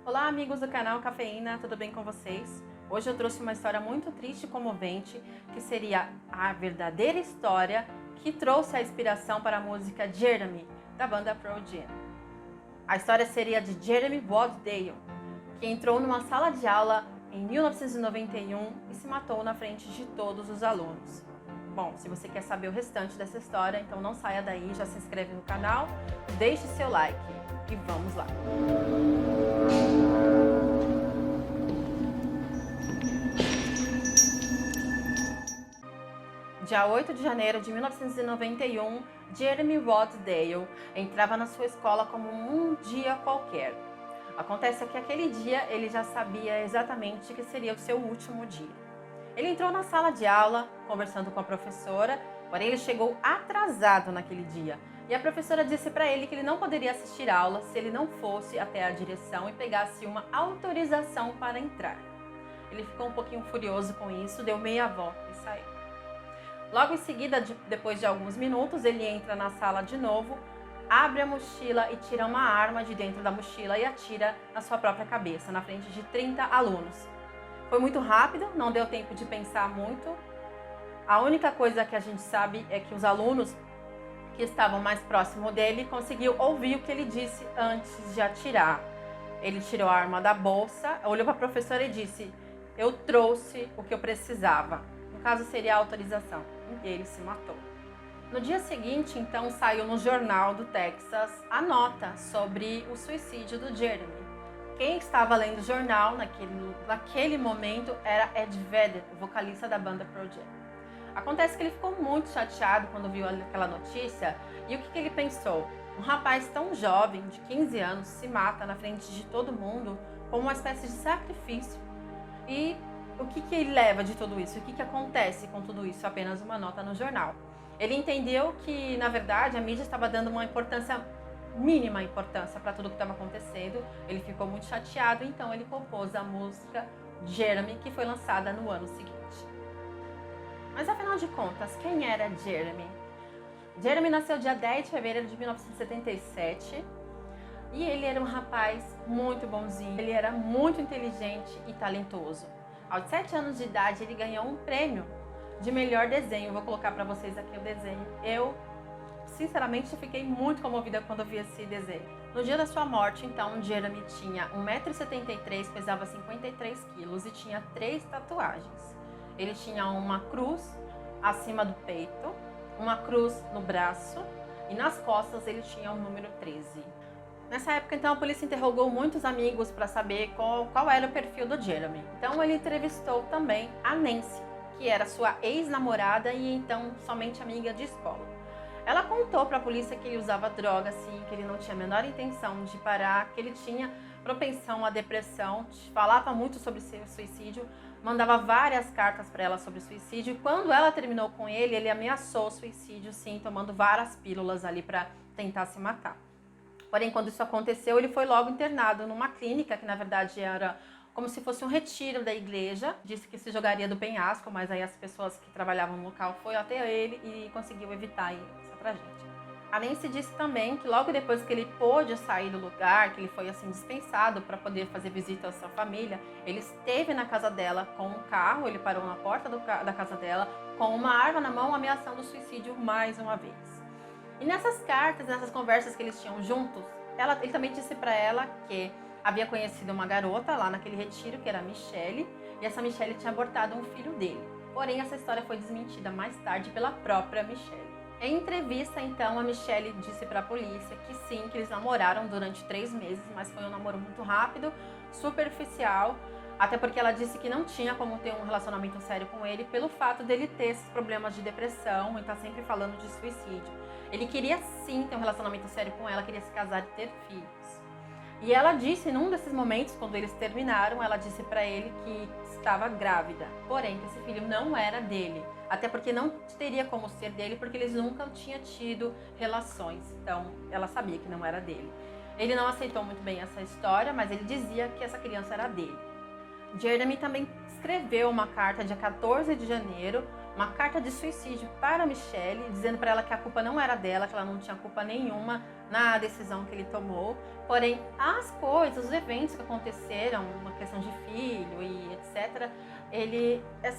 Olá amigos do canal Cafeína, tudo bem com vocês? Hoje eu trouxe uma história muito triste e comovente, que seria a verdadeira história que trouxe a inspiração para a música Jeremy, da banda Pearl Jam. A história seria de Jeremy Wodsdale, que entrou numa sala de aula em 1991 e se matou na frente de todos os alunos. Bom, se você quer saber o restante dessa história, então não saia daí, já se inscreve no canal, deixe seu like e vamos lá! Dia 8 de janeiro de 1991, Jeremy Wodsdale entrava na sua escola como um dia qualquer. Acontece que aquele dia ele já sabia exatamente que seria o seu último dia. Ele entrou na sala de aula, conversando com a professora, porém ele chegou atrasado naquele dia. E a professora disse para ele que ele não poderia assistir aula se ele não fosse até a direção e pegasse uma autorização para entrar. Ele ficou um pouquinho furioso com isso, deu meia volta e saiu. Logo em seguida, depois de alguns minutos, ele entra na sala de novo, abre a mochila e tira uma arma de dentro da mochila e atira na sua própria cabeça, na frente de 30 alunos. Foi muito rápido, não deu tempo de pensar muito. A única coisa que a gente sabe é que os alunos que estavam mais próximo dele conseguiu ouvir o que ele disse antes de atirar. Ele tirou a arma da bolsa, olhou para a professora e disse: "Eu trouxe o que eu precisava." No caso seria a autorização. E ele se matou. No dia seguinte, então, saiu no jornal do Texas a nota sobre o suicídio do Jeremy. Quem estava lendo o jornal naquele momento era Ed Vedder, o vocalista da banda Pearl Jam. Acontece que ele ficou muito chateado quando viu aquela notícia e o que ele pensou? Um rapaz tão jovem, de 15 anos, se mata na frente de todo mundo como uma espécie de sacrifício. E o que ele leva de tudo isso? O que acontece com tudo isso? Apenas uma nota no jornal. Ele entendeu que, na verdade, a mídia estava dando uma mínima importância para tudo que estava acontecendo. Ele ficou muito chateado, então ele compôs a música Jeremy, que foi lançada no ano seguinte. Mas afinal de contas, quem era Jeremy? Jeremy nasceu dia 10 de fevereiro de 1977 e ele era um rapaz muito bonzinho, ele era muito inteligente e talentoso. Aos 7 anos de idade, ele ganhou um prêmio de melhor desenho. Eu vou colocar para vocês aqui o desenho. Eu, sinceramente, fiquei muito comovida quando vi esse desenho. No dia da sua morte, então, Jeremy tinha 1,73 m, pesava 53 quilos e tinha 3 tatuagens. Ele tinha uma cruz acima do peito, uma cruz no braço e nas costas ele tinha o número 13. Nessa época, então, a polícia interrogou muitos amigos para saber qual era o perfil do Jeremy. Então, ele entrevistou também a Nancy, que era sua ex-namorada e então somente amiga de escola. Ela contou para a polícia que ele usava droga, sim, que ele não tinha a menor intenção de parar, que ele tinha propensão à depressão, falava muito sobre seu suicídio, mandava várias cartas para ela sobre suicídio. E quando ela terminou com ele, ele ameaçou o suicídio, sim, tomando várias pílulas ali para tentar se matar. Porém, quando isso aconteceu, ele foi logo internado numa clínica, que na verdade era como se fosse um retiro da igreja. Disse que se jogaria do penhasco, mas aí as pessoas que trabalhavam no local foram até ele e conseguiu evitar essa tragédia. A Nancy disse também que logo depois que ele pôde sair do lugar, que ele foi assim dispensado para poder fazer visita à sua família, ele esteve na casa dela com um carro, ele parou na porta da casa dela com uma arma na mão, ameaçando o suicídio mais uma vez. E nessas cartas, nessas conversas que eles tinham juntos, ele também disse para ela que havia conhecido uma garota lá naquele retiro, que era a Michelle, e essa Michelle tinha abortado um filho dele. Porém, essa história foi desmentida mais tarde pela própria Michelle. Em entrevista, então, a Michelle disse para a polícia que sim, que eles namoraram durante 3 meses, mas foi um namoro muito rápido, superficial, até porque ela disse que não tinha como ter um relacionamento sério com ele pelo fato dele ter esses problemas de depressão e estar sempre falando de suicídio. Ele queria sim ter um relacionamento sério com ela, queria se casar e ter filhos. E ela disse, num desses momentos, quando eles terminaram, ela disse para ele que estava grávida, porém que esse filho não era dele, até porque não teria como ser dele, porque eles nunca tinham tido relações, então ela sabia que não era dele. Ele não aceitou muito bem essa história, mas ele dizia que essa criança era dele. Jeremy também escreveu uma carta dia 14 de janeiro, uma carta de suicídio para Michelle, dizendo para ela que a culpa não era dela, que ela não tinha culpa nenhuma na decisão que ele tomou, porém as coisas, os eventos que aconteceram, uma questão de filho e etc,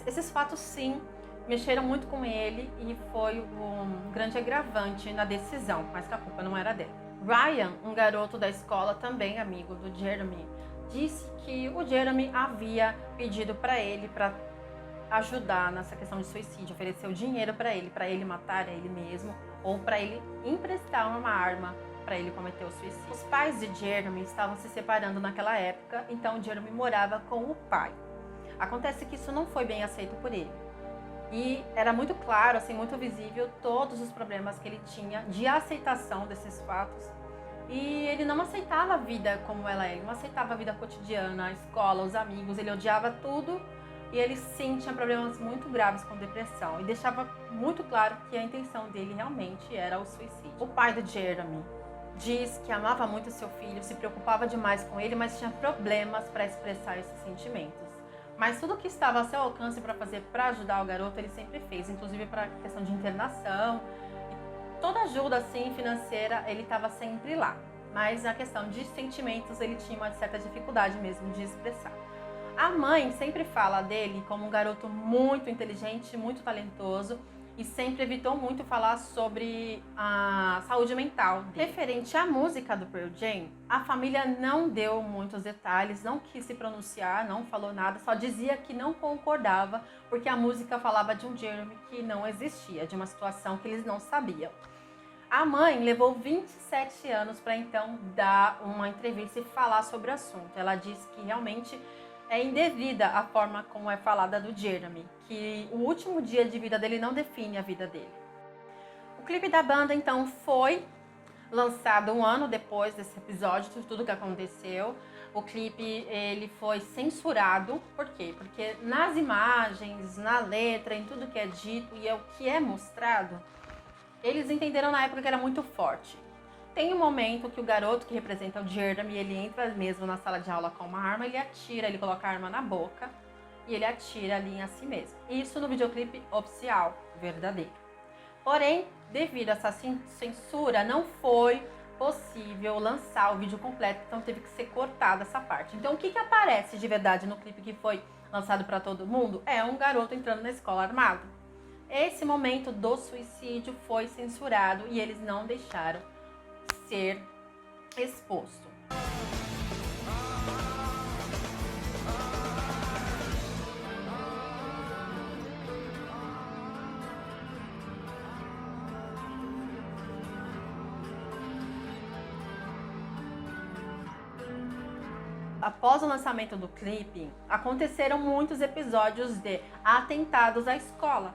esses fatos sim mexeram muito com ele e foi um grande agravante na decisão, mas que a culpa não era dele. Ryan, um garoto da escola também amigo do Jeremy, disse que o Jeremy havia pedido para ele para ajudar nessa questão de suicídio, ofereceu dinheiro para ele matar ele mesmo ou para ele emprestar uma arma para ele cometer o suicídio. Os pais de Jeremy estavam se separando naquela época, então Jeremy morava com o pai. Acontece que isso não foi bem aceito por ele. E era muito claro, assim, muito visível todos os problemas que ele tinha de aceitação desses fatos. E ele não aceitava a vida como ela é, ele não aceitava a vida cotidiana, a escola, os amigos, ele odiava tudo. E ele sim tinha problemas muito graves com depressão e deixava muito claro que a intenção dele realmente era o suicídio. O pai do Jeremy diz que amava muito seu filho, se preocupava demais com ele, mas tinha problemas para expressar esses sentimentos. Mas tudo que estava a seu alcance para fazer para ajudar o garoto, ele sempre fez, inclusive para a questão de internação. E toda ajuda assim financeira, ele estava sempre lá. Mas na questão de sentimentos, ele tinha uma certa dificuldade mesmo de expressar. A mãe sempre fala dele como um garoto muito inteligente, muito talentoso e sempre evitou muito falar sobre a saúde mental dele. Referente à música do Pearl Jam, a família não deu muitos detalhes, não quis se pronunciar, não falou nada, só dizia que não concordava porque a música falava de um Jeremy que não existia, de uma situação que eles não sabiam. A mãe levou 27 anos para então dar uma entrevista e falar sobre o assunto. Ela disse que realmente é indevida a forma como é falada do Jeremy, que o último dia de vida dele não define a vida dele. O clipe da banda então foi lançado um ano depois desse episódio, de tudo que aconteceu. O clipe ele foi censurado, por quê? Porque nas imagens, na letra, em tudo que é dito e é o que é mostrado, eles entenderam na época que era muito forte. Tem um momento que o garoto que representa o Jeremy, ele entra mesmo na sala de aula com uma arma, ele atira, ele coloca a arma na boca e ele atira ali em a si mesmo. Isso no videoclipe oficial, verdadeiro. Porém, devido a essa censura, não foi possível lançar o vídeo completo, então teve que ser cortada essa parte. Então o que aparece de verdade no clipe que foi lançado para todo mundo? É um garoto entrando na escola armado. Esse momento do suicídio foi censurado e eles não deixaram ser exposto. Após o lançamento do clipe, aconteceram muitos episódios de atentados à escola.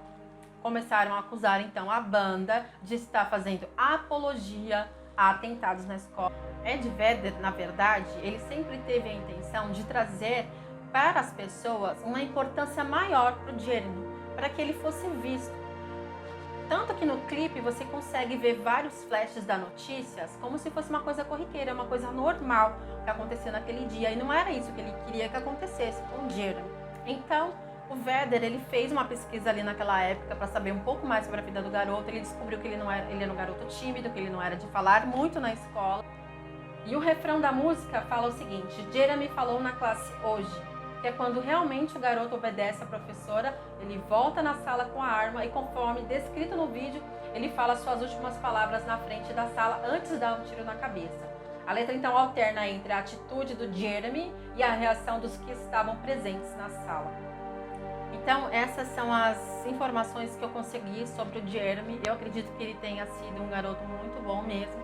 Começaram a acusar então a banda de estar fazendo apologia a atentados na escola. Ed Vedder, na verdade, ele sempre teve a intenção de trazer para as pessoas uma importância maior para o Jeremy, para que ele fosse visto. Tanto que no clipe você consegue ver vários flashes das notícias como se fosse uma coisa corriqueira, uma coisa normal que aconteceu naquele dia. E não era isso que ele queria que acontecesse com o Jeremy. Então, o Vedder, ele fez uma pesquisa ali naquela época para saber um pouco mais sobre a vida do garoto. Ele descobriu que ele era um garoto tímido, que ele não era de falar muito na escola. E o refrão da música fala o seguinte: Jeremy falou na classe hoje. Que é quando realmente o garoto obedece à professora, ele volta na sala com a arma e, conforme descrito no vídeo, ele fala suas últimas palavras na frente da sala antes de dar um tiro na cabeça. A letra então alterna entre a atitude do Jeremy e a reação dos que estavam presentes na sala. Então, essas são as informações que eu consegui sobre o Jeremy. Eu acredito que ele tenha sido um garoto muito bom mesmo,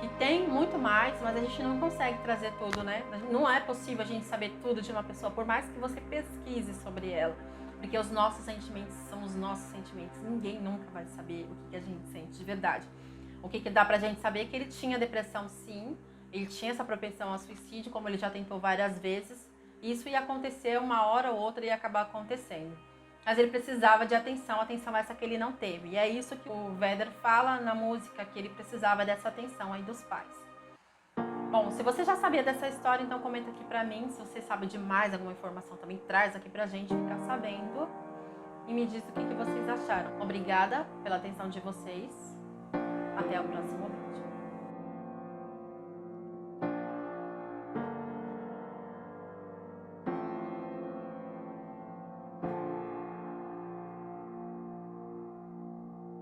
que tem muito mais, mas a gente não consegue trazer tudo, né? Não é possível a gente saber tudo de uma pessoa, por mais que você pesquise sobre ela. Porque os nossos sentimentos são os nossos sentimentos. Ninguém nunca vai saber o que a gente sente de verdade. O que dá pra gente saber é que ele tinha depressão, sim. Ele tinha essa propensão ao suicídio, como ele já tentou várias vezes. Isso ia acontecer uma hora ou outra e ia acabar acontecendo. Mas ele precisava de atenção essa que ele não teve. E é isso que o Vedder fala na música, que ele precisava dessa atenção aí dos pais. Bom, se você já sabia dessa história, então comenta aqui pra mim. Se você sabe de mais alguma informação, também traz aqui pra gente ficar sabendo. E me diz o que vocês acharam. Obrigada pela atenção de vocês. Até o próximo vídeo.